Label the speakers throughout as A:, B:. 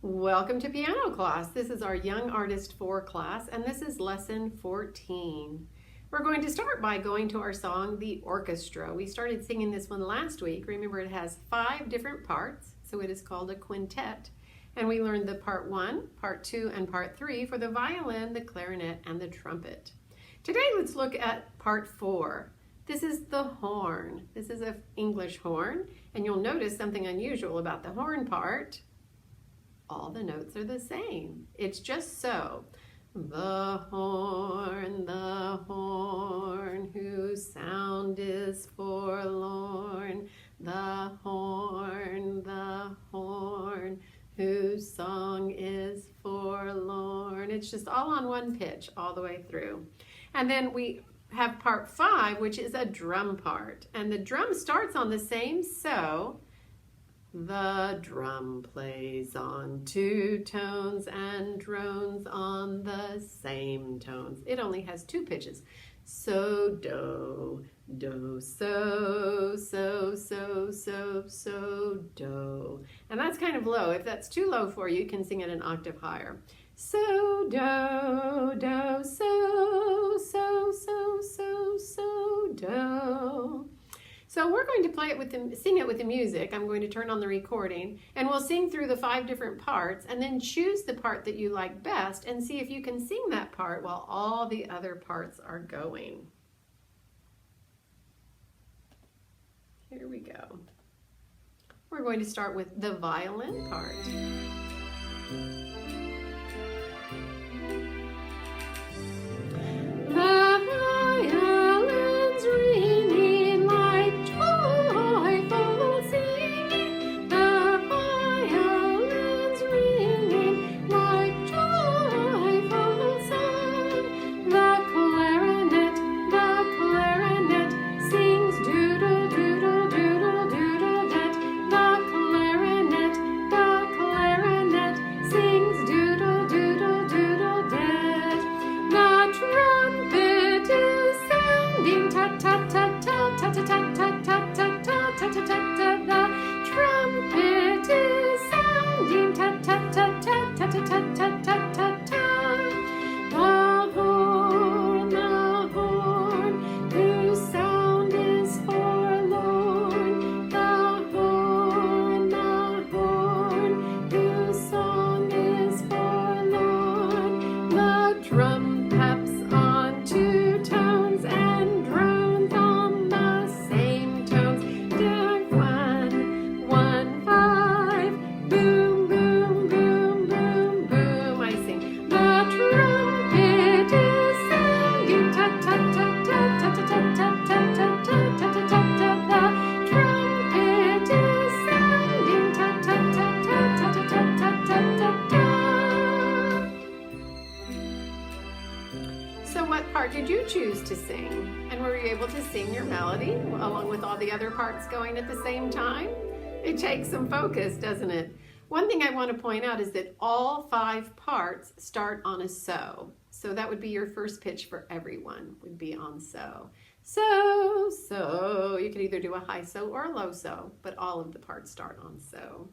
A: Welcome to piano class. This is our Young Artist 4 class, and this is lesson 14. We're going to start by going to our song, The Orchestra. We started singing this one last week. Remember, it has 5 different parts, so it is called a quintet. And we learned the part 1, part 2, and part 3 for the violin, the clarinet, and the trumpet. Today, let's look at part 4. This is the horn. This is an English horn, and you'll notice something unusual about the horn part. All the notes are the same. It's just so. The horn, whose sound is forlorn. The horn, whose song is forlorn. It's just all on one pitch all the way through. And then we have part 5, which is a drum part. And the drum starts on the same so. The drum plays on 2 tones and drones on the same tones. It only has 2 pitches. So, do, so, do. And that's kind of low. If that's too low for you, you can sing it an octave higher. So, do, so, do. So we're going to play it with sing it with the music. I'm going to turn on the recording and we'll sing through the 5 different parts and then choose the part that you like best and see if you can sing that part while all the other parts are going. Here we go. We're going to start with the violin part. Did you choose to sing? And were you able to sing your melody along with all the other parts going at the same time? It takes some focus, doesn't it? One thing I want to point out is that all 5 parts start on a so. So that would be your first pitch for everyone, would be on so. So, so. You could either do a high so or a low so, but all of the parts start on so.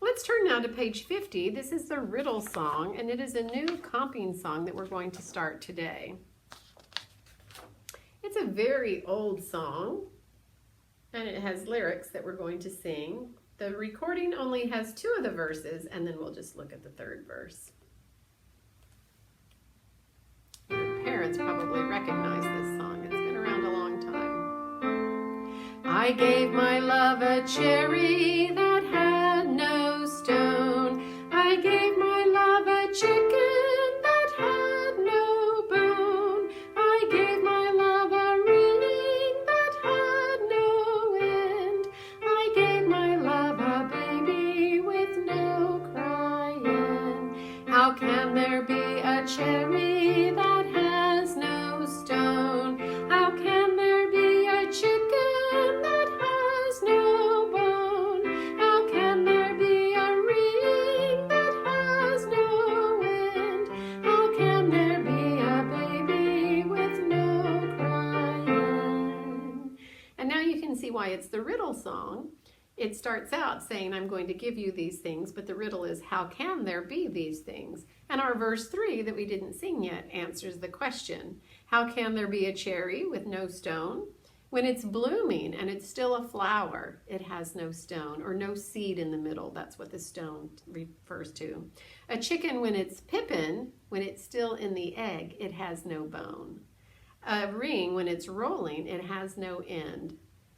A: Let's turn now to page 50. This is the riddle song, and it is a new comping song that we're going to start today. It's a very old song, and it has lyrics that we're going to sing. The recording only has 2 of the verses, and then we'll just look at the 3rd verse. Your parents probably recognize this song. It's been around a long time. I gave my love a cherry that had no stone. I gave my love a chicken that had no bone. I gave my love a ring that had no end. I gave my love a baby with no crying. How can there be a cherry that has no stone? How can there be a chicken that has no bone? How can there be a ring that has no end? How can there be a baby with no crying? And now you can see why it's the riddle song. It starts out saying, I'm going to give you these things, but the riddle is, how can there be these things? And our verse 3 that we didn't sing yet answers the question. How can there be a cherry with no stone? When it's blooming and it's still a flower, it has no stone or no seed in the middle. That's what the stone refers to. A chicken, when it's pippin, when it's still in the egg, it has no bone. A ring, when it's rolling, it has no end.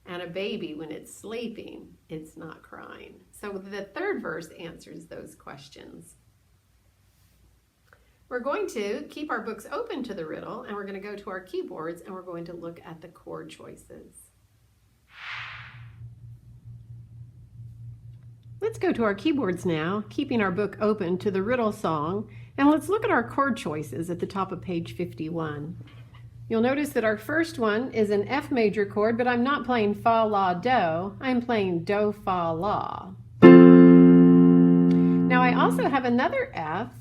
A: And a baby, when it's sleeping, it's not crying. So the third verse answers those questions. We're going to keep our books open to the riddle, and we're going to go to our keyboards, and we're going to look at the chord choices. Let's go to our keyboards now, keeping our book open to the riddle song, and let's look at our chord choices at the top of page 51. You'll notice that our first one is an F major chord, but I'm not playing fa, la, do. I'm playing do, fa, la. Now I also have another F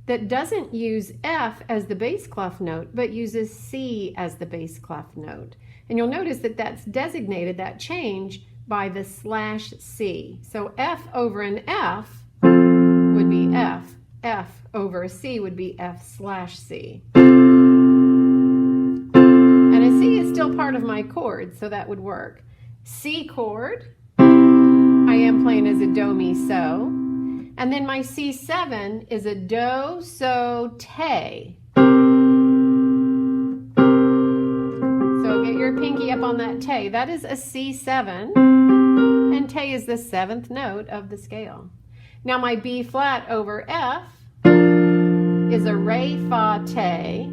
A: that doesn't use F as the bass clef note, but uses C as the bass clef note. And you'll notice that that's designated, that change, by the /C. So F over an F would be F. F over a C would be F/C. And a C is still part of my chord, so that would work. C chord, I am playing as a do, mi, so. And then my C7 is a do, so, te. So get your pinky up on that te. That is a C7, and te is the 7th note of the scale. Now my B flat over F is a re, fa, te,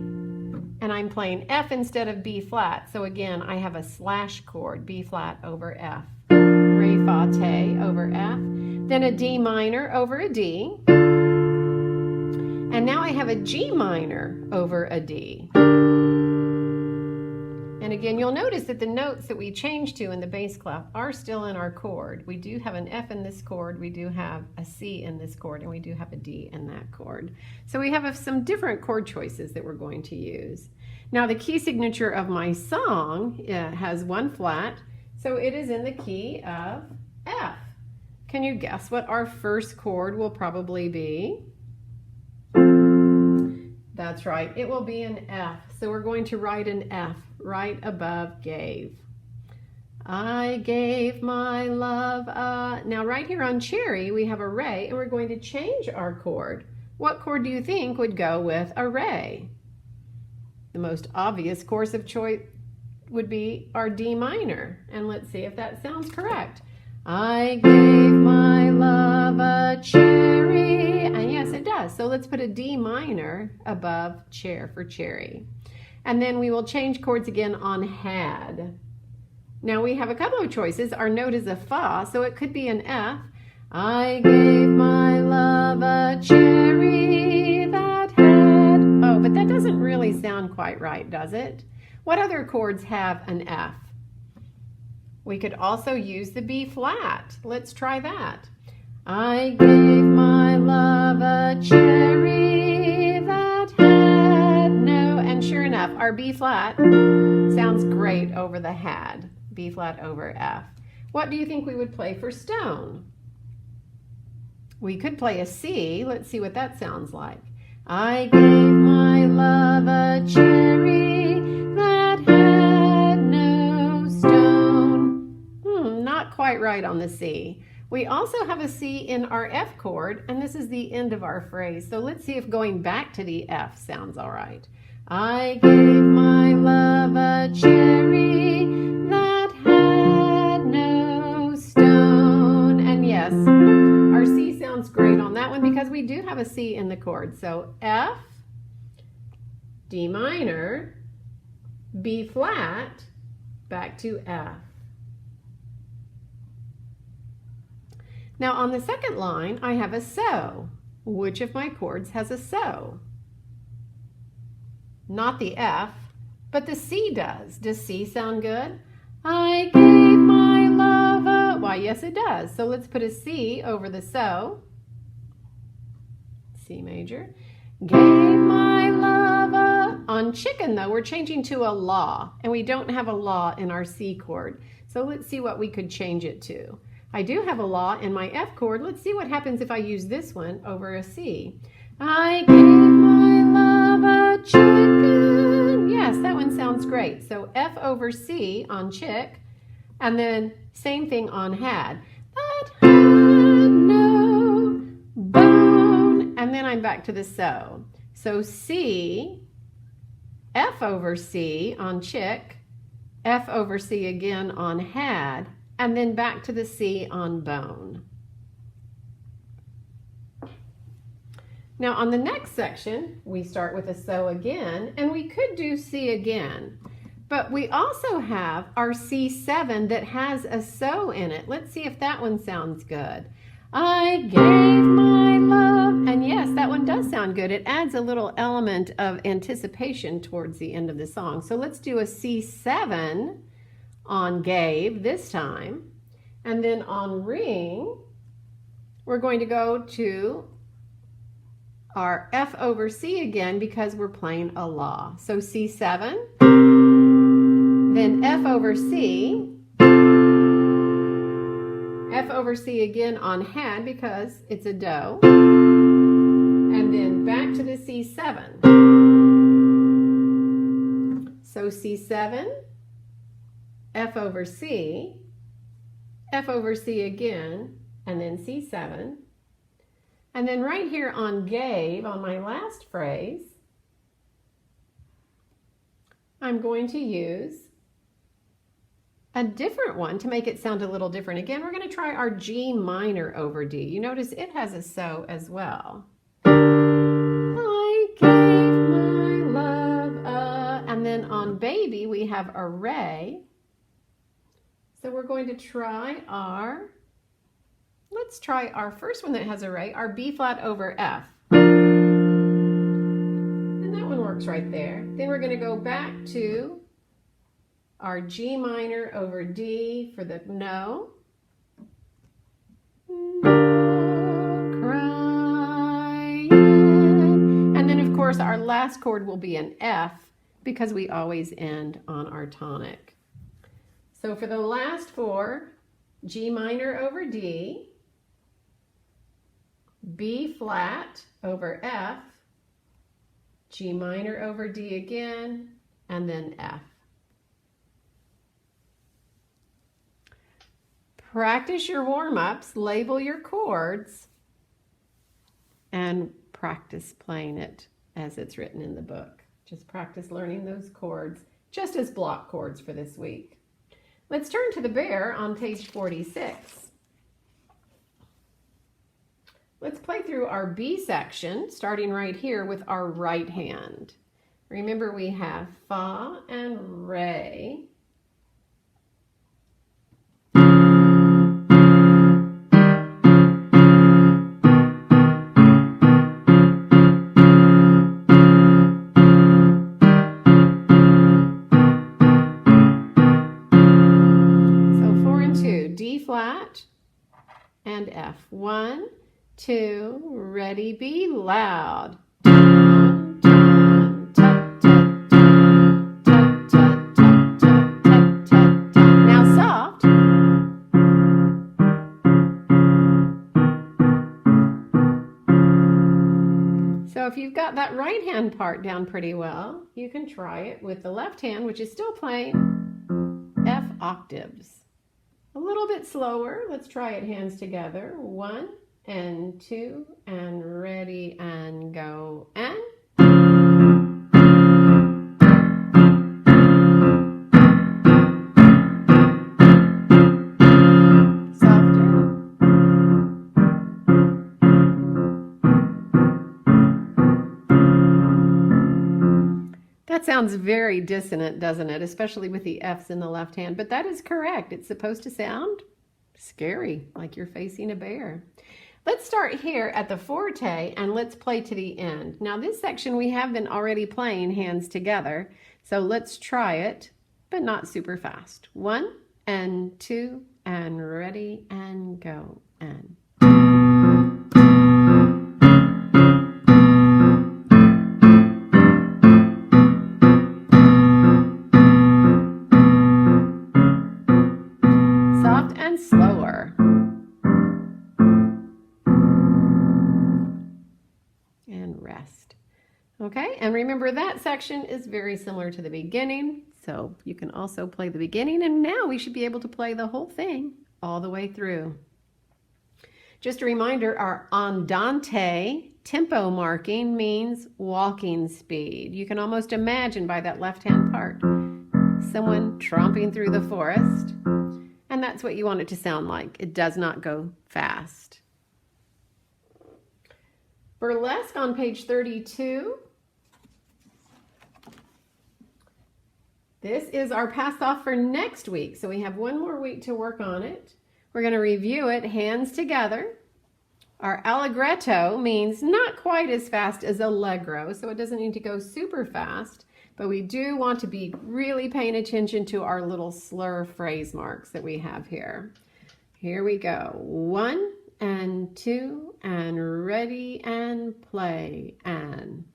A: and I'm playing F instead of B flat. So again, I have a slash chord, B flat over F. Re, fa, te over F. Then a D minor over a D. And now I have a G minor over a D. And again, you'll notice that the notes that we changed to in the bass clef are still in our chord. We do have an F in this chord, we do have a C in this chord, and we do have a D in that chord. So we have some different chord choices that we're going to use. Now the key signature of my song has one flat, so it is in the key of F. Can you guess what our first chord will probably be? That's right, it will be an F. So we're going to write an F right above gave. I gave my love. Now right here on cherry, we have a re, and we're going to change our chord. What chord do you think would go with a re? The most obvious course of choice would be our D minor. And let's see if that sounds correct. I gave my love a cherry. And yes, it does. So let's put a D minor above chair for cherry. And then we will change chords again on had. Now we have a couple of choices. Our note is a fa, so it could be an F. I gave my love a cherry that had. Oh, but that doesn't really sound quite right, does it? What other chords have an F? We could also use the B flat. Let's try that. I gave my love a cherry that had no, and sure enough, our B flat sounds great over the had. B flat over F. What do you think we would play for stone? We could play a C. Let's see what that sounds like. I gave my love a cherry that had no stone. Not quite right on the C. We also have a C in our F chord, and this is the end of our phrase. So let's see if going back to the F sounds all right. I gave my love a cherry that had no stone. And yes, our C sounds great on that one because we do have a C in the chord. So F, D minor, B flat, back to F. Now on the second line, I have a so. Which of my chords has a so? Not the F, but the C does. Does C sound good? I gave my love a... Why, yes it does. So let's put a C over the so. C major. Gave my love a... On chicken though, we're changing to a la, and we don't have a la in our C chord. So let's see what we could change it to. I do have a La in my F chord. Let's see what happens if I use this one over a C. I gave my love a chicken. Yes, that one sounds great. So F over C on chick, and then same thing on had. That had no bone. And then I'm back to the so. So C, F over C on chick, F over C again on had, and then back to the C on bone. Now on the next section, we start with a so again, and we could do C again, but we also have our C7 that has a so in it. Let's see if that one sounds good. I gave my love, and yes, that one does sound good. It adds a little element of anticipation towards the end of the song. So let's do a C7 on gave this time, and then on ring, we're going to go to our F over C again because we're playing a La. So C7, then F over C, F over C again on had because it's a do, and then back to the C7. So C7, F over C, F over C again, and then C7. And then right here on gave, on my last phrase, I'm going to use a different one to make it sound a little different. Again, we're going to try our G minor over D. You notice it has a so as well. I gave my love and then on baby we have a re. So we're going to try our, let's try our first one that has a re, our B flat over F. And that one works right there. Then we're going to go back to our G minor over D for the no. Crying. And then of course our last chord will be an F because we always end on our tonic. So for the last four, G minor over D, B flat over F, G minor over D again, and then F. Practice your warm-ups, label your chords, and practice playing it as it's written in the book. Just practice learning those chords, just as block chords for this week. Let's turn to the bear on page 46. Let's play through our B section, starting right here with our right hand. Remember we have fa and re. Flat and F. 1, 2, ready, be loud. Now soft. So if you've got that right hand part down pretty well, you can try it with the left hand, which is still playing F octaves. A little bit slower. Let's try it hands together. 1 and 2 and ready and go and. Softer. That sounds very dissonant, doesn't it? Especially with the F's in the left hand, but that is correct. It's supposed to sound scary, like you're facing a bear. Let's start here at the forte and let's play to the end. Now this section we have been already playing hands together, so let's try it, but not super fast. 1 and 2 and ready and go and. Soft and slower. Okay, and remember that section is very similar to the beginning, so you can also play the beginning, and now we should be able to play the whole thing all the way through. Just a reminder, our andante tempo marking means walking speed. You can almost imagine by that left-hand part someone tromping through the forest, and that's what you want it to sound like. It does not go fast. Burlesque on page 32. This is our pass off for next week, so we have one more week to work on it. We're going to review it hands together. Our allegretto means not quite as fast as allegro, so it doesn't need to go super fast, but we do want to be really paying attention to our little slur phrase marks that we have here. Here we go. 1 and 2 and ready and play and.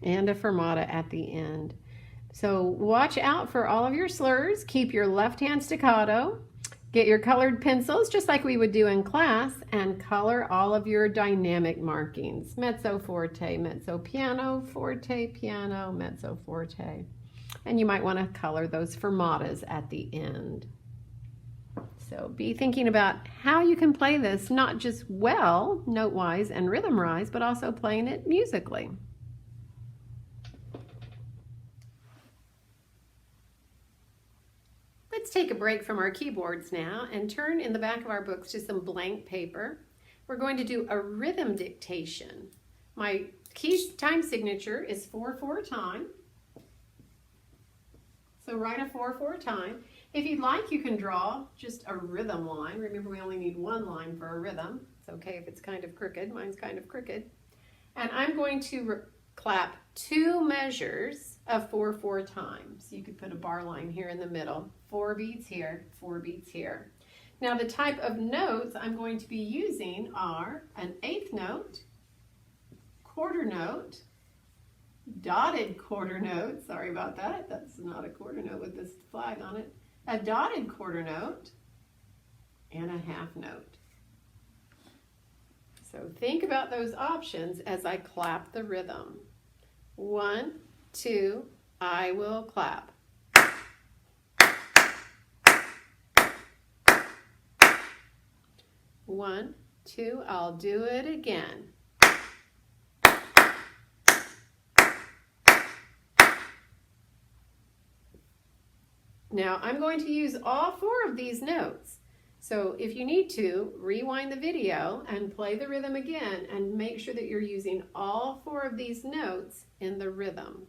A: And a fermata at the end. So watch out for all of your slurs. Keep your left hand staccato. Get your colored pencils, just like we would do in class, and color all of your dynamic markings. Mezzo forte, mezzo piano, forte, piano, mezzo forte. And you might want to color those fermatas at the end. So be thinking about how you can play this, not just well, note-wise and rhythm-wise, but also playing it musically. Let's take a break from our keyboards now and turn in the back of our books to some blank paper. We're going to do a rhythm dictation. My key time signature is 4/4 time. So write a 4/4 time. If you'd like, you can draw just a rhythm line. Remember, we only need one line for a rhythm. It's okay if it's kind of crooked. Mine's kind of crooked. And I'm going to clap 2 measures of 4/4 times. You could put a bar line here in the middle. 4 beats here, 4 beats here. Now the type of notes I'm going to be using are an 1/8 note, quarter note, dotted quarter note, sorry about that, that's not a quarter note with this flag on it, a dotted quarter note, and a 1/2 note. So think about those options as I clap the rhythm. 1, 2, I will clap. 1, 2, I'll do it again. Now I'm going to use all 4 of these notes. So if you need to, rewind the video and play the rhythm again and make sure that you're using all 4 of these notes in the rhythm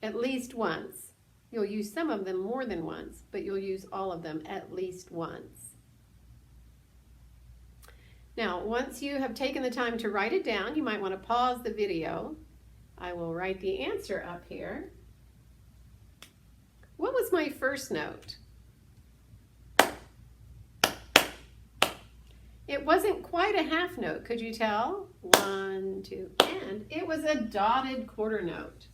A: at least once. You'll use some of them more than once, but you'll use all of them at least once. Now, once you have taken the time to write it down, you might want to pause the video. I will write the answer up here. What was my first note? It wasn't quite a 1/2 note, could you tell? 1, 2, and it was a dotted quarter note.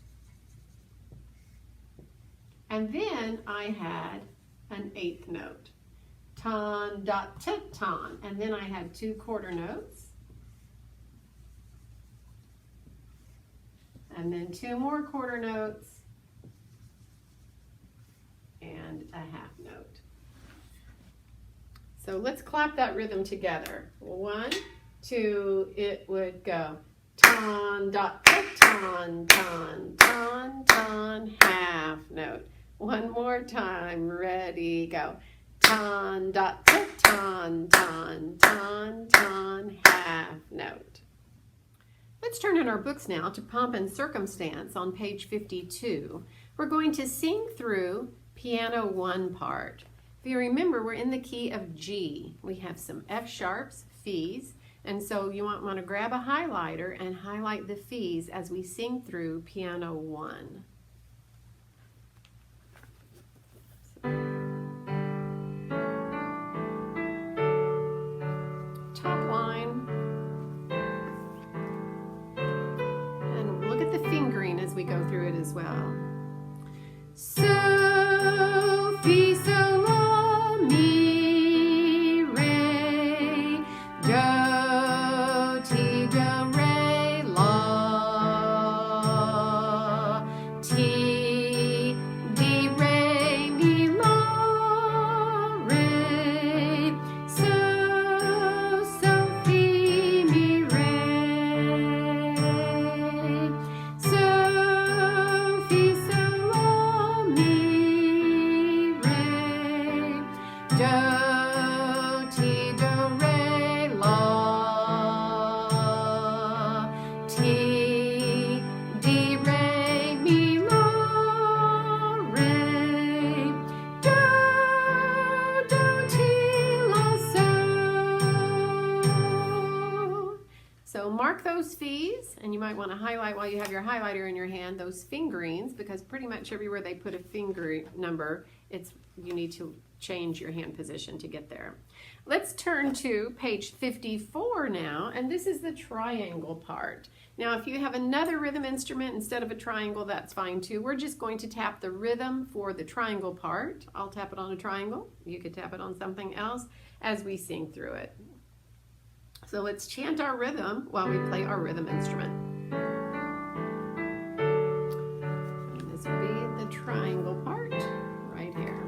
A: And then I had an 1/8 note. Ton, dot, tit, ton. And then I had 2 quarter notes. And then 2 more quarter notes. And a 1/2 note. So let's clap that rhythm together. 1, 2, it would go. Ton, dot, tit, ton, ton, ton, ton, 1/2 note. One more time, ready, go. Ton, dot, tit, ton, ton, ton, ton, 1/2 note. Let's turn in our books now to Pomp and Circumstance on page 52. We're going to sing through piano 1 part. If you remember, we're in the key of G. We have some F sharps, F's, and so you want to grab a highlighter and highlight the F's as we sing through piano 1. Top line. And look at the fingering as we go through it as well. So, fi, so, la, mi, re, do, ti, do, re, la, ti, di, re, mi, la, re, so, fi, mi, re, so, fi, so, la, mi, re, do, ti, do, re, la, ti, di, re, mi, la, re, do, ti, la, so. So mark those F's, and you might want to highlight while you have your highlighter in your hand those fingerings, because pretty much everywhere they put a finger number, you need to change your hand position to get there. Let's turn to page 54 now, and this is the triangle part. Now, if you have another rhythm instrument instead of a triangle, that's fine too. We're just going to tap the rhythm for the triangle part. I'll tap it on a triangle. You could tap it on something else as we sing through it. So let's chant our rhythm while we play our rhythm instrument. And this will be the triangle part right here.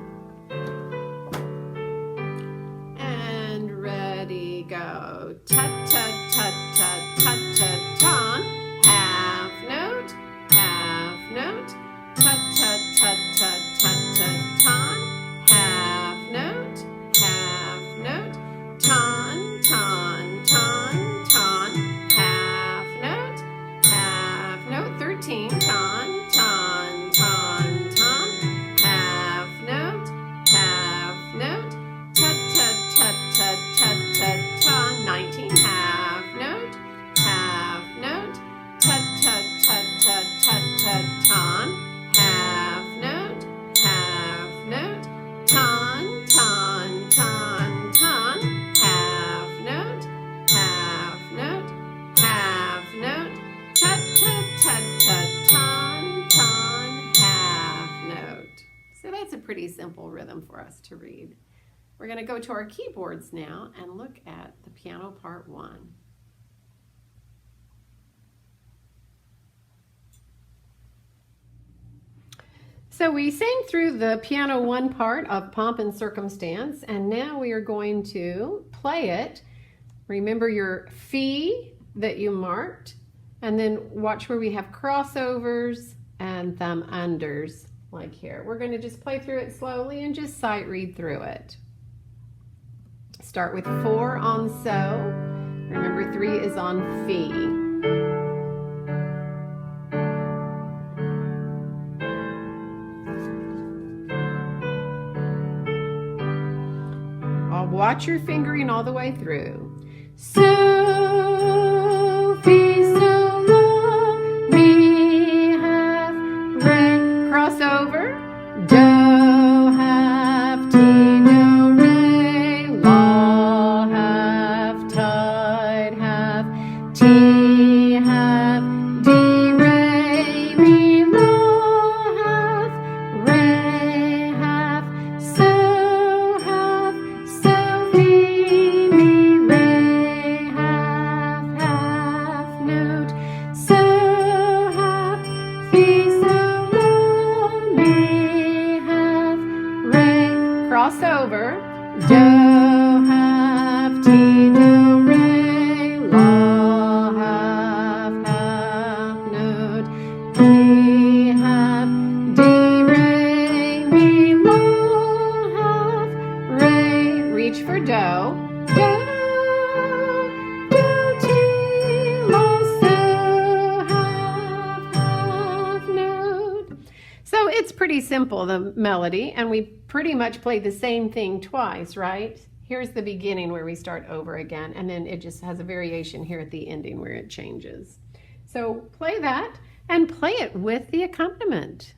A: And ready, go. Tut, tut, tut, tut, tut, tut, ton. Half note, half note. Tut, tut, tut, tut, tut, tut, ton. Half note, half note. Ton, ton, ton, ton. Half note, 13. Ton, ton, ton, ton. Half note, tut, tut, tut, tut, tut, tut, ton. 19. Half note, tut, tut, tut, tut, tut, tut, ton. Half note, ton, ton, ton, ton. Half note, tut, tut, tut, tut, ton, ton, half note. So that's a pretty simple rhythm for us to read. We're going to go to our keyboards now and look at the piano part 1. So we sang through the piano 1 part of Pomp and Circumstance, and now we are going to play it. Remember your Fi that you marked, and then watch where we have crossovers and thumb unders, like here. We're going to just play through it slowly and just sight read through it. Start with 4 on So. Remember 3 is on Fi. Watch your fingering all the way through. So, fi, so, la, mi, half, re, crossover, do, half, ti, do, re, la, half, tied, half, ti, half, di, re, mi, la, half, re, half, so, half, so, fi, mi, re, half, half. it's pretty simple, the melody, and we pretty much play the same thing twice, right? Here's the beginning where we start over again, and then it just has a variation here at the ending where it changes. So play that and play it with the accompaniment.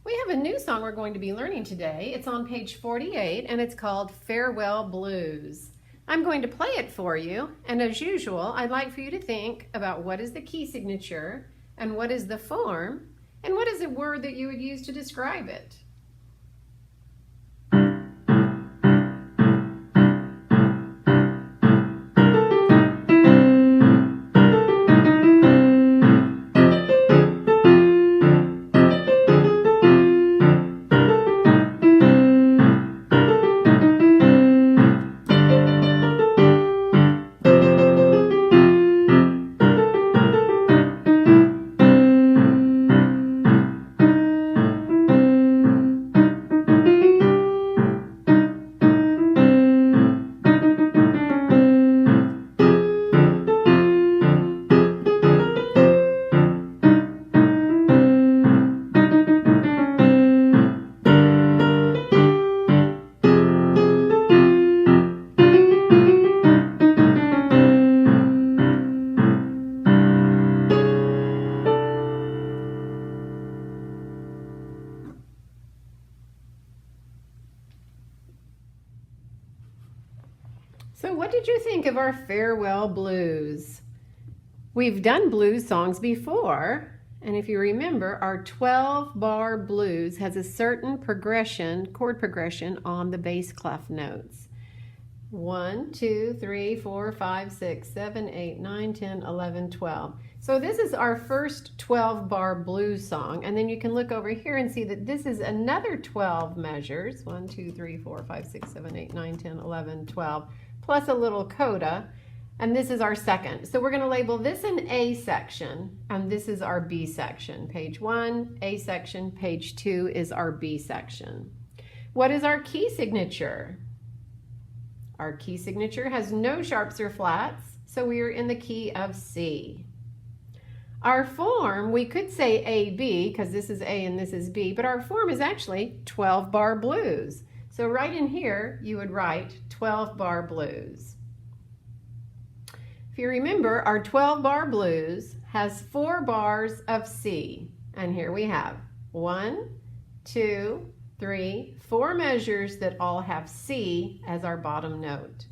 A: We have a new song we're going to be learning today. It's on page 48 and it's called Farewell Blues. I'm going to play it for you, and as usual, I'd like for you to think about what is the key signature and what is the form and what is a word that you would use to describe it. So what did you think of our Farewell Blues? We've done blues songs before, and if you remember, our 12-bar blues has a certain progression, chord progression on the bass clef notes. 1, 2, 3, 4, 5, 6, 7, 8, 9, 10, 11, 12. So this is our first 12-bar blues song, and then you can look over here and see that this is another 12 measures. 1, 2, 3, 4, 5, 6, 7, 8, 9, 10, 11, 12. Plus a little coda, and this is our second. So we're going to label this an A section, and this is our B section. Page 1, A section, page 2 is our B section. What is our key signature? Our key signature has no sharps or flats, so we are in the key of C. Our form, we could say A-B, because this is A and this is B, but our form is actually 12-bar blues. So right in here, you would write 12-bar blues. If you remember, our 12-bar blues has 4 bars of C. And here we have 1, 2, 3, 4 measures that all have C as our bottom note.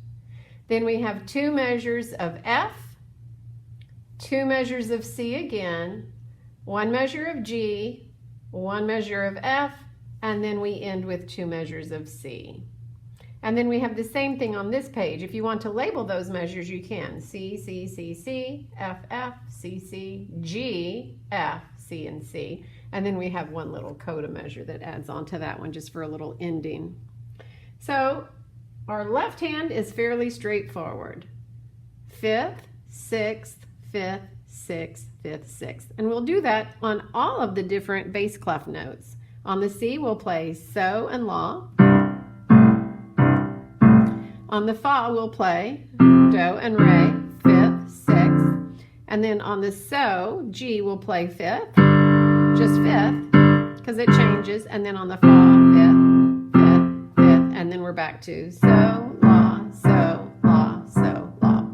A: Then we have 2 measures of F, 2 measures of C again, 1 measure of G, 1 measure of F, and then we end with 2 measures of C. And then we have the same thing on this page. If you want to label those measures, you can. C, C, C, C, F, F, C, C, G, F, C, and C. And then we have one little coda measure that adds on to that one just for a little ending. So our left hand is fairly straightforward. 5th, 6th, 5th, 6th, 5th, 6th. And we'll do that on all of the different bass clef notes. On the C, we'll play So and La. On the Fa, we'll play Do and Re, 5th, 6th. And then on the So, G, we'll play 5th, just 5th, because it changes. And then on the Fa, 5th, 5th, 5th. And then we're back to So, La, So, La, So, La.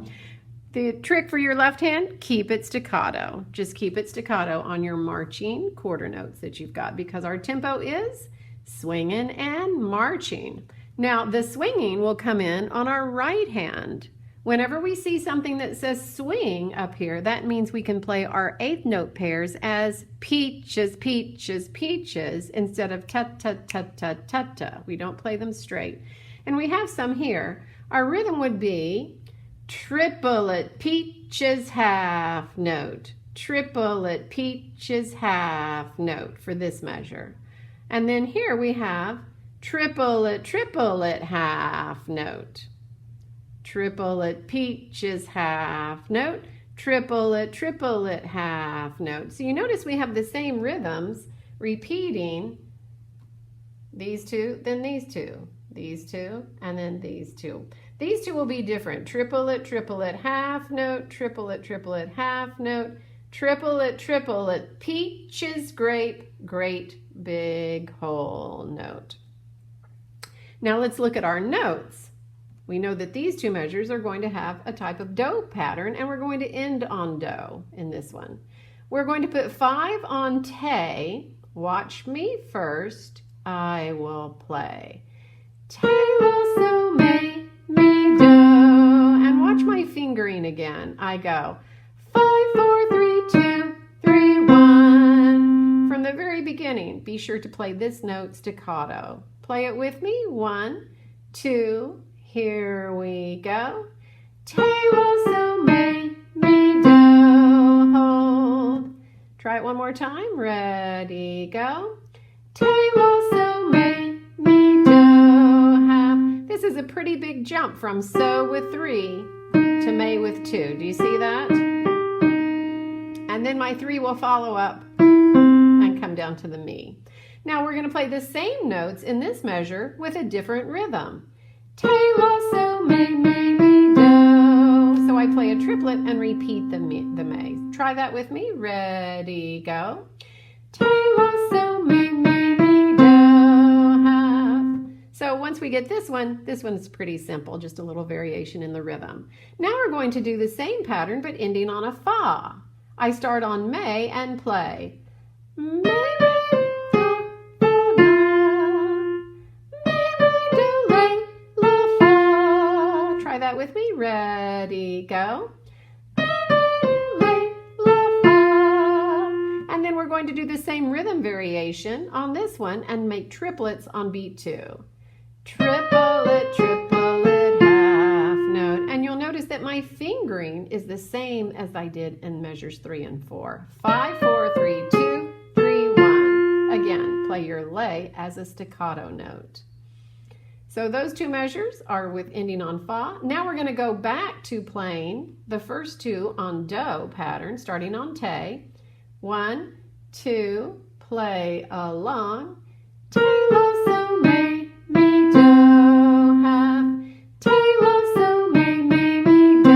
A: The trick for your left hand, keep it staccato. Just keep it staccato on your marching quarter notes that you've got, because our tempo is swinging and marching. Now, the swinging will come in on our right hand. Whenever we see something that says swing up here, that means we can play our 8th note pairs as peaches, peaches, peaches, instead of ta-ta-ta-ta-ta-ta. We don't play them straight. And we have some here. Our rhythm would be triplet, peaches, half note. Triplet, peaches, half note for this measure. And then here we have triplet, triplet, half note. Triplet, peaches, half note. Triplet, triplet, half note. So you notice we have the same rhythms repeating these two, then these two, and then these two. These two will be different. Triplet, triplet, half note, triplet, triplet, half note, triplet, peaches, grape, great big whole note. Now let's look at our notes. We know that these two measures are going to have a type of do pattern, and we're going to end on do in this one. We're going to put 5 on te. Watch me first, I will play. Te, la, so, me, do. And watch my fingering again. I go 5, 4, 3, 2, 3, 1. From the very beginning, be sure to play this note staccato. Play it with me. 1, 2, here we go. Te, la, so, me, do. Hold. Try it one more time. Ready, go. Te, la, so, me, do. Half. This is a pretty big jump from so with 3 to me with 2. Do you see that? And then my 3 will follow up and come down to the me. Now we're going to play the same notes in this measure with a different rhythm. Te, la, so, me, do. So I play a triplet and repeat the me. Try that with me. Ready, go. Te, la, so, me, do. Half. So once we get this one's pretty simple, just a little variation in the rhythm. Now we're going to do the same pattern but ending on a fa. I start on me and play. Me, fa, fa, do, la, fa. Try that with me. Ready, go. And then we're going to do the same rhythm variation on this one and make triplets on beat 2. Triplet, half note. And you'll notice that my fingering is the same as I did in measures 3 and 4. 5, 4, 3, 2, 3, 1. Again, play your lay as a staccato note. So those two measures are with ending on fa. Now we're going to go back to playing the first two on do pattern, starting on te. 1, 2, play along. Te, la, so, me, do, half. Te, la, so, me, do,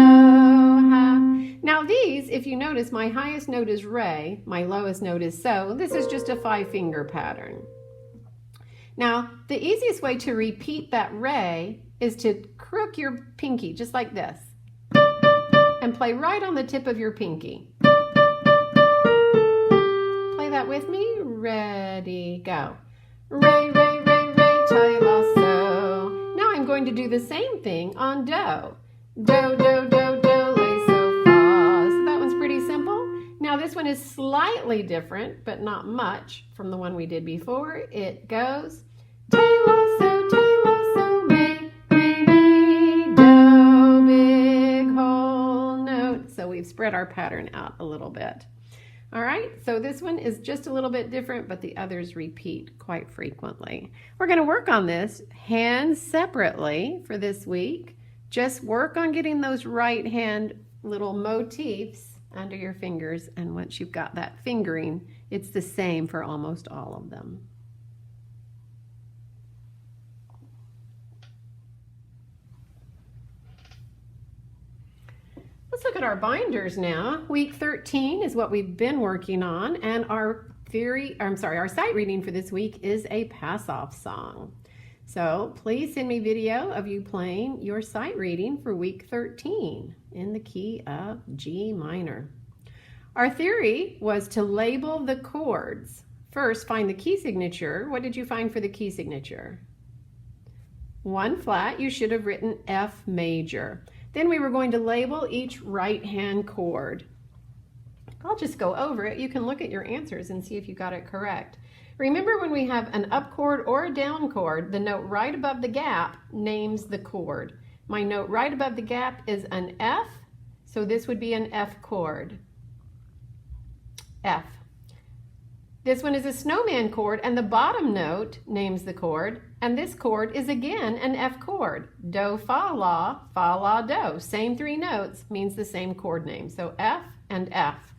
A: half. Now these, if you notice, my highest note is re, my lowest note is so. This is just a 5-finger pattern. Now, the easiest way to repeat that re is to crook your pinky, just like this, and play right on the tip of your pinky. Play that with me. Ready, go. Re, te, la, so. Now I'm going to do the same thing on do. Do, do, do, do, la, so, fa. So that one's pretty simple. Now this one is slightly different, but not much from the one we did before. It goes te, la, so, me, do, big whole note. So we've spread our pattern out a little bit. All right, so this one is just a little bit different, but the others repeat quite frequently. We're going to work on this hands separately for this week. Just work on getting those right hand little motifs under your fingers, and once you've got that fingering, it's the same for almost all of them. Let's look at our binders now. Week 13 is what we've been working on, and our sight reading for this week is a pass-off song. So please send me video of you playing your sight reading for week 13 in the key of G minor. Our theory was to label the chords. First, find the key signature. What did you find for the key signature? 1 flat. You should have written F major. Then we were going to label each right-hand chord. I'll just go over it. You can look at your answers and see if you got it correct. Remember, when we have an up chord or a down chord, the note right above the gap names the chord. My note right above the gap is an F, so this would be an F chord. F. This one is a snowman chord, and the bottom note names the chord, and this chord is again an F chord. Do, fa, la, do. Same 3 notes means the same chord name, so F and F.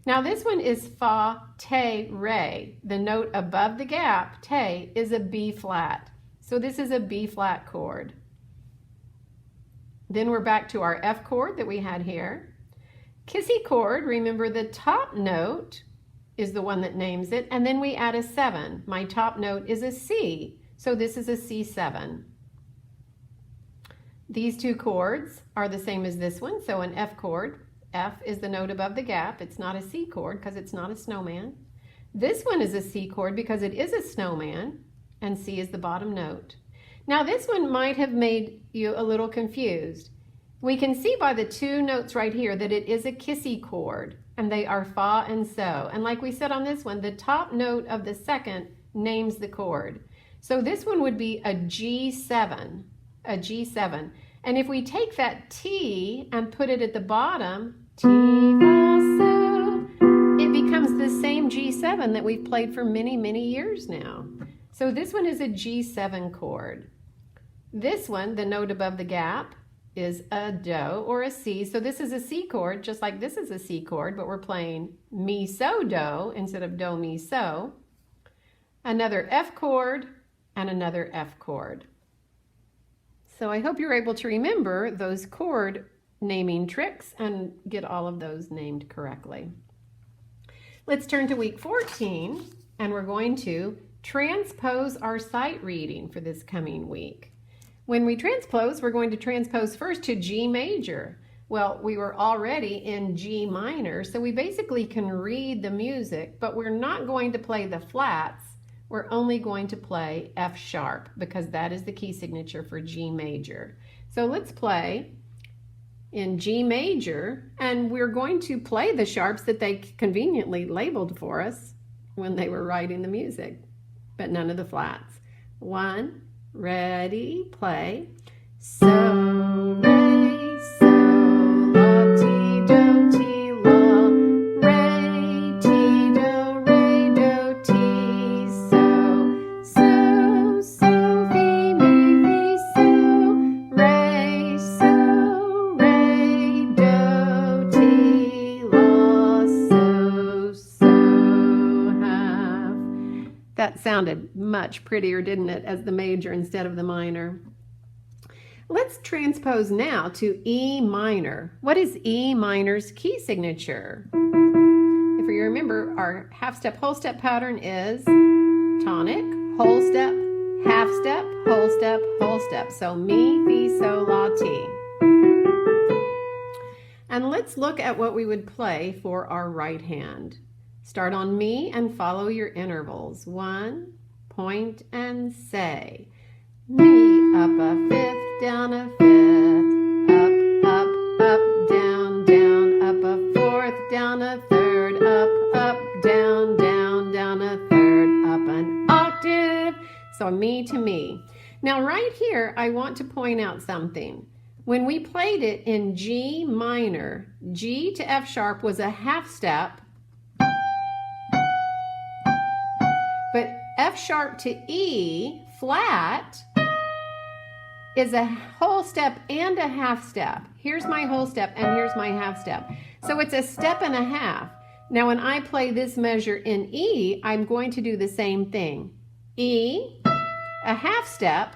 A: Now this one is fa, te, re. The note above the gap, te, is a B flat. So this is a B flat chord. Then we're back to our F chord that we had here. Kissy chord, remember the top note is the one that names it, and then we add a 7. My top note is a C, so this is a C7. These two chords are the same as this one, so an F chord. F is the note above the gap. It's not a C chord because it's not a snowman. This one is a C chord because it is a snowman, and C is the bottom note. Now this one might have made you a little confused. We can see by the two notes right here that it is a kissy chord, and they are fa and so. And like we said on this one, the top note of the second names the chord. So this one would be a G7, a G7. And if we take that T and put it at the bottom, T, fa, so, it becomes the same G7 that we've played for many, many years now. So this one is a G7 chord. This one, the note above the gap, is a do or a C. So this is a C chord, just like this is a C chord, but we're playing mi, so, do instead of do, mi, so. Another F chord and another F chord. So I hope you're able to remember those chord naming tricks and get all of those named correctly. Let's turn to week 14, and we're going to transpose our sight reading for this coming week. When we transpose, we're going to transpose first to G major. Well, we were already in G minor, so we basically can read the music, but we're not going to play the flats. We're only going to play F sharp because that is the key signature for G major. So let's play in G major, and we're going to play the sharps that they conveniently labeled for us when they were writing the music, but none of the flats. 1, ready, play. So, re, so, la, ti, do, ti, la, re, ti, do, ti, so, fi, mi, fi, so, re, do, ti, la, so, half. That sounded much prettier, didn't it, as the major instead of the minor? Let's transpose now to E minor. What is E minor's key signature? If you remember, our half step, whole step pattern is tonic, whole step, half step, whole step, whole step. So mi, fi, so, la, ti. And let's look at what we would play for our right hand. Start on mi and follow your intervals. 1, point and say. Mi, up a fifth, down a fifth, up, down, up a fourth, down a third, up, down, down a third, up an octave. So mi to mi. Now right here, I want to point out something. When we played it in G minor, G to F sharp was a half step, but F sharp to E flat is a whole step and a half step. Here's my whole step and here's my half step. So it's a step and a half. Now when I play this measure in E, I'm going to do the same thing. E, a half step,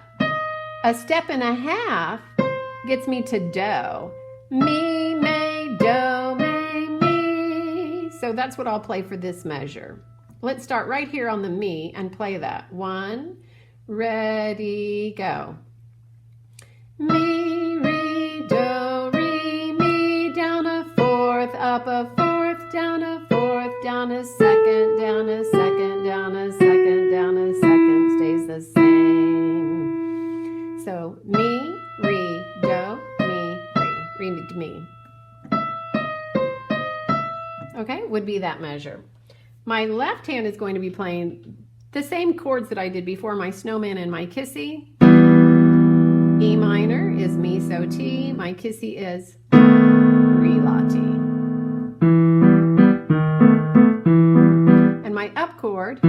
A: a step and a half gets me to do. Mi, me, do, me, mi. So that's what I'll play for this measure. Let's start right here on the mi and play that. 1, ready, go. Mi, re, do, re, mi, down a fourth, up a fourth, down a fourth, down a second, down a second, down a second, down a second, stays the same. So mi, re, do, mi, re, mi. Okay, would be that measure. My left hand is going to be playing the same chords that I did before, my snowman and my kissy. E minor is mi, so, ti. My kissy is re, la, ti. And my up chord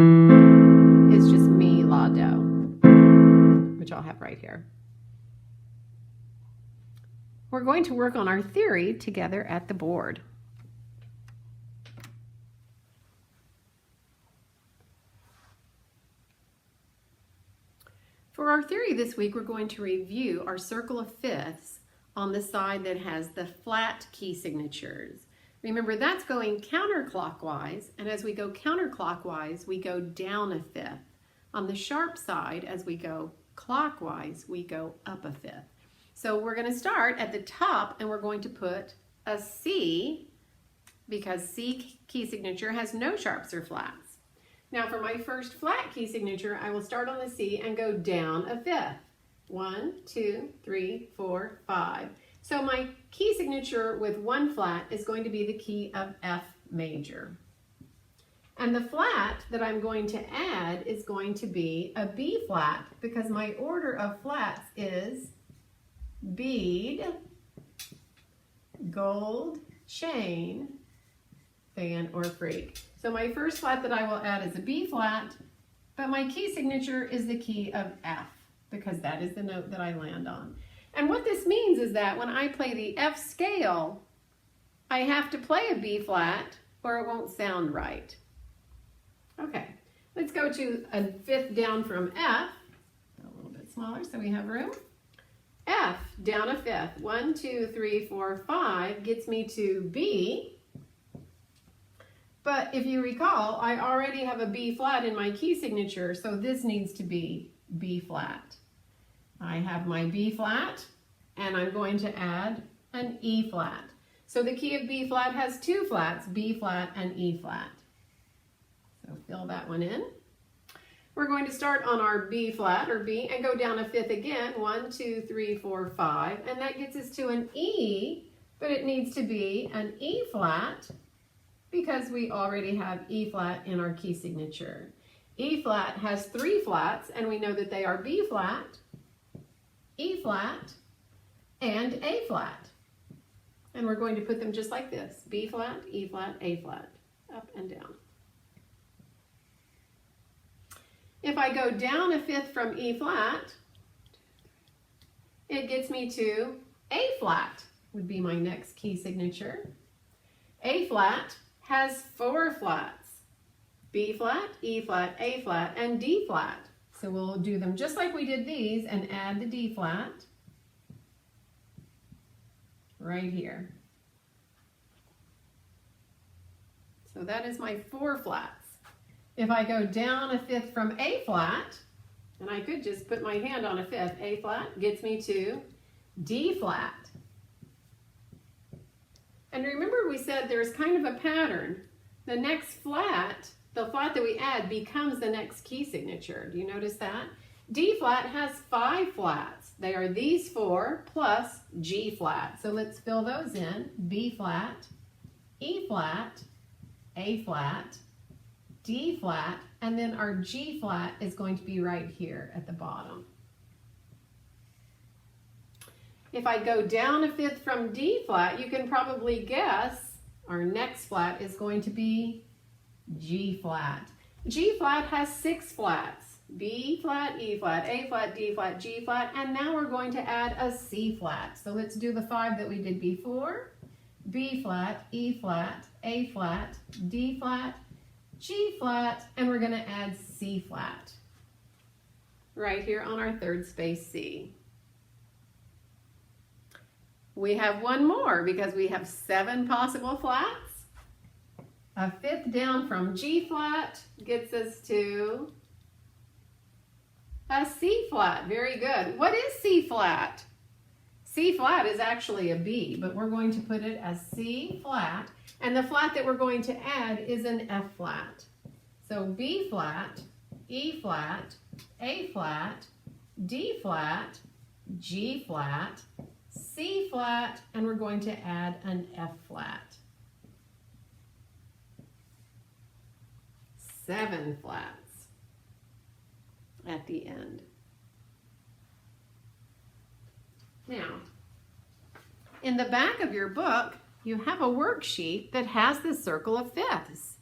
A: is just mi, la, do, which I'll have right here. We're going to work on our theory together at the board. For our theory this week, we're going to review our circle of fifths on the side that has the flat key signatures. Remember, that's going counterclockwise, and as we go counterclockwise, we go down a fifth. On the sharp side, as we go clockwise, we go up a fifth. So we're going to start at the top, and we're going to put a C, because C key signature has no sharps or flats. Now for my first flat key signature, I will start on the C and go down a fifth. 1, 2, 3, 4, 5. So my key signature with one flat is going to be the key of F major. And the flat that I'm going to add is going to be a B flat, because my order of flats is bead, gold, chain, fan, or freak. So my first flat that I will add is a B flat, but my key signature is the key of F, because that is the note that I land on. And what this means is that when I play the F scale, I have to play a B flat or it won't sound right. Okay, let's go to a fifth down from F, a little bit smaller so we have room. F down a fifth, 1, 2, 3, 4, 5 gets me to B. But if you recall, I already have a B flat in my key signature, so this needs to be B flat. I have my B flat, and I'm going to add an E flat. So the key of B flat has two flats, B flat and E flat. So fill that one in. We're going to start on our B flat, or B, and go down a fifth again, 1, 2, 3, 4, 5, and that gets us to an E, but it needs to be an E flat, because we already have E flat in our key signature. E flat has three flats, and we know that they are B flat, E flat, and A flat. And we're going to put them just like this, B flat, E flat, A flat, up and down. If I go down a fifth from E flat, it gets me to A flat, would be my next key signature. A flat has four flats, B flat, E flat, A flat, and D flat. So we'll do them just like we did these and add the D flat right here. So that is my four flats. If I go down a fifth from A flat, and I could just put my hand on a fifth, A flat gets me to D flat. And remember we said there's kind of a pattern. The next flat, the flat that we add, becomes the next key signature. Do you notice that? D flat has five flats. They are these four plus G flat. So let's fill those in. B flat, E flat, A flat, D flat, and then our G flat is going to be right here at the bottom. If I go down a fifth from D flat, you can probably guess our next flat is going to be G flat. G flat has six flats, B flat, E flat, A flat, D flat, G flat, and now we're going to add a C flat. So let's do the five that we did before. B flat, E flat, A flat, D flat, G flat, and we're going to add C flat right here on our third space C. We have one more because we have 7 possible flats. A fifth down from G flat gets us to a C flat. Very good. What is C flat? C flat is actually a B, but we're going to put it as C flat. And the flat that we're going to add is an F flat. So B flat, E flat, A flat, D flat, G flat, C flat, and we're going to add an F flat. 7 flats at the end. Now, in the back of your book, you have a worksheet that has the circle of fifths.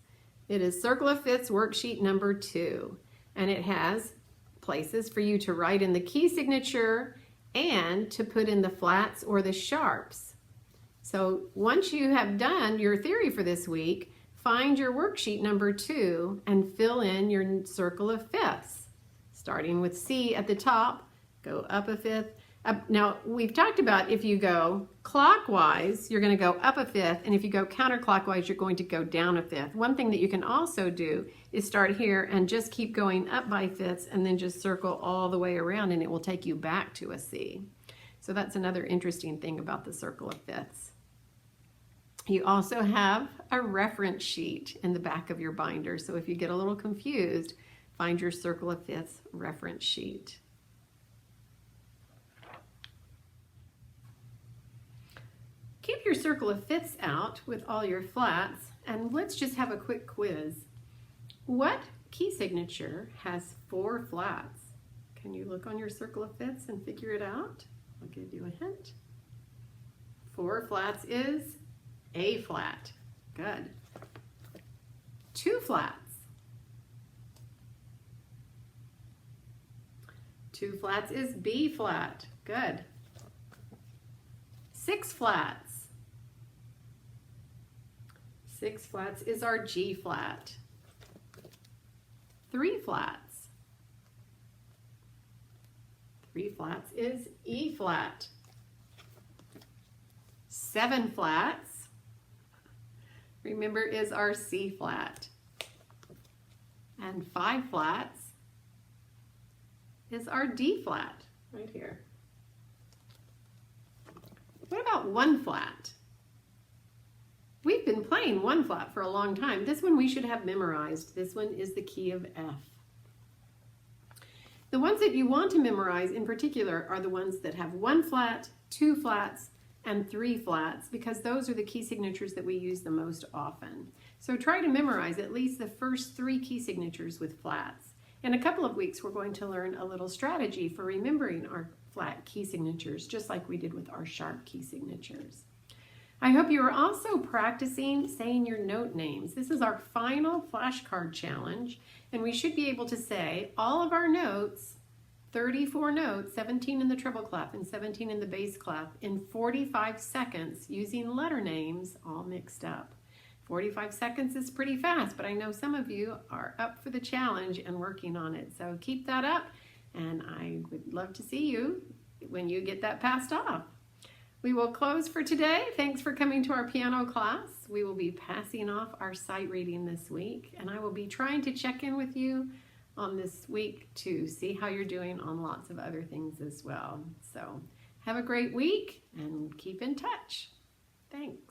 A: It is Circle of Fifths worksheet number 2, and it has places for you to write in the key signature and to put in the flats or the sharps. So once you have done your theory for this week, find your worksheet number 2 and fill in your circle of fifths. Starting with C at the top, go up a fifth, Now, we've talked about if you go clockwise, you're going to go up a fifth, and if you go counterclockwise, you're going to go down a fifth. One thing that you can also do is start here and just keep going up by fifths and then just circle all the way around, and it will take you back to a C. So that's another interesting thing about the circle of fifths. You also have a reference sheet in the back of your binder, so if you get a little confused, find your circle of fifths reference sheet. Keep your circle of fifths out with all your flats, and let's just have a quick quiz. What key signature has 4 flats? Can you look on your circle of fifths and figure it out? I'll give you a hint. 4 flats is A flat. Good. 2 flats. 2 flats is B flat. Good. 6 flats. 6 flats is our G flat. 3 flats. 3 flats is E flat. 7 flats, remember, is our C flat. And 5 flats is our D flat, right here. What about 1 flat? We've been playing 1 flat for a long time. This one we should have memorized. This one is the key of F. The ones that you want to memorize in particular are the ones that have 1 flat, 2 flats, and 3 flats, because those are the key signatures that we use the most often. So try to memorize at least the first 3 key signatures with flats. In a couple of weeks, we're going to learn a little strategy for remembering our flat key signatures, just like we did with our sharp key signatures. I hope you are also practicing saying your note names. This is our final flashcard challenge, and we should be able to say all of our notes, 34 notes, 17 in the treble clef and 17 in the bass clef, in 45 seconds using letter names all mixed up. 45 seconds is pretty fast, but I know some of you are up for the challenge and working on it. So keep that up, and I would love to see you when you get that passed off. We will close for today. Thanks for coming to our piano class. We will be passing off our sight reading this week, and I will be trying to check in with you on this week to see how you're doing on lots of other things as well. So have a great week and keep in touch. Thanks.